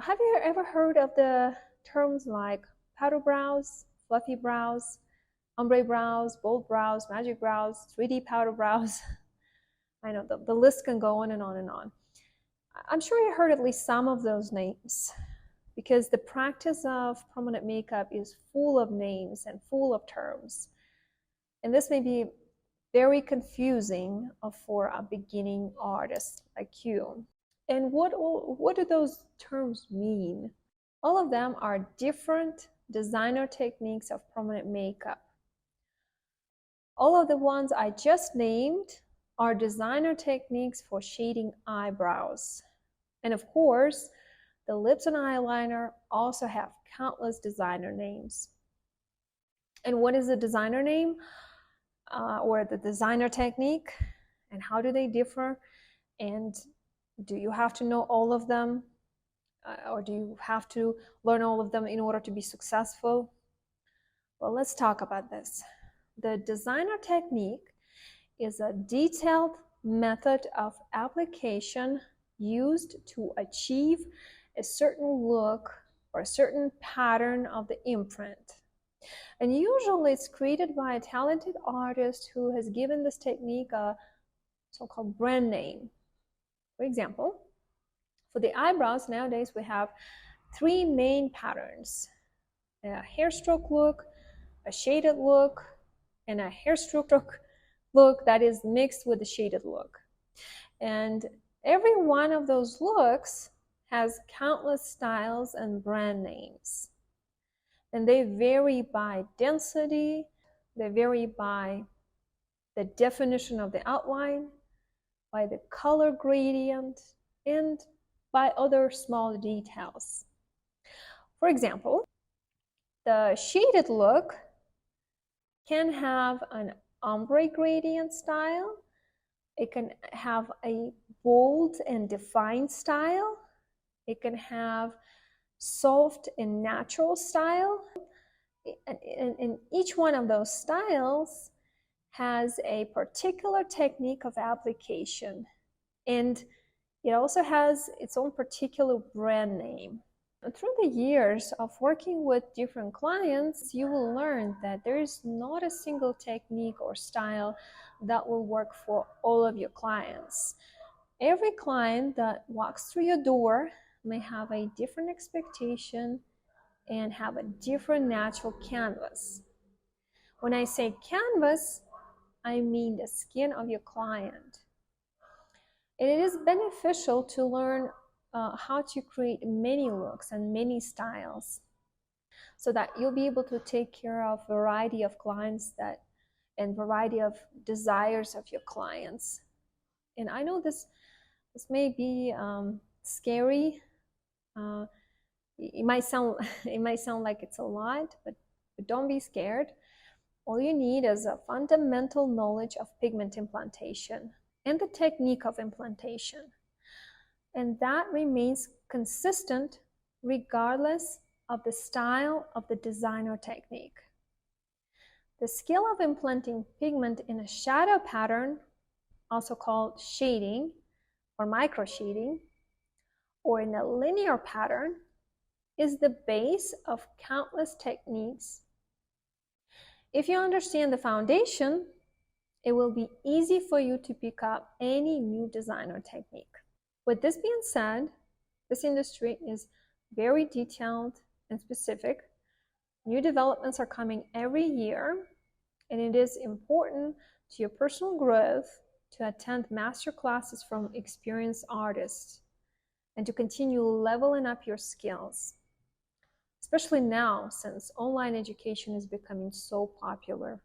Have you ever heard of the terms like powder brows, fluffy brows, ombre brows, bold brows, magic brows, 3D powder brows? I know the list can go on and on and on. I'm sure you heard at least some of those names because the practice of permanent makeup is full of names and full of terms. And this may be very confusing for a beginning artist like you. And what do those terms mean? All of them are different designer techniques of permanent makeup. All of the ones I just named are designer techniques for shading eyebrows. And of course, the lips and eyeliner also have countless designer names. And what is the designer name or the designer technique? And how do they differ? And do you have to know all of them? Or do you have to learn all of them in order to be successful? Well, let's talk about this. The designer technique is a detailed method of application used to achieve a certain look or a certain pattern of the imprint. And usually it's created by a talented artist who has given this technique a so-called brand name. For example, for the eyebrows nowadays we have three main patterns: a hair stroke look, a shaded look, and a hair stroke look that is mixed with the shaded look. And every one of those looks has countless styles and brand names. And they vary by density, they vary by the definition of the outline, by the color gradient, and by other small details. For example, the shaded look can have an ombre gradient style. It can have a bold and defined style. It can have soft and natural style. And each one of those styles has a particular technique of application. And it also has its own particular brand name. And through the years of working with different clients, you will learn that there is not a single technique or style that will work for all of your clients. Every client that walks through your door may have a different expectation and have a different natural canvas. When I say canvas, I mean the skin of your client. And it is beneficial to learn how to create many looks and many styles so that you'll be able to take care of a variety of clients and variety of desires of your clients. And I know this may be scary. It might sound like it's a lot, but don't be scared. All you need is a fundamental knowledge of pigment implantation and the technique of implantation. And that remains consistent regardless of the style of the designer technique. The skill of implanting pigment in a shadow pattern, also called shading or micro shading, or in a linear pattern, is the base of countless techniques. If you understand the foundation, it will be easy for you to pick up any new designer technique. With this being said, this industry is very detailed and specific. New developments are coming every year, and it is important to your personal growth to attend master classes from experienced artists and to continue leveling up your skills, especially now since online education is becoming so popular.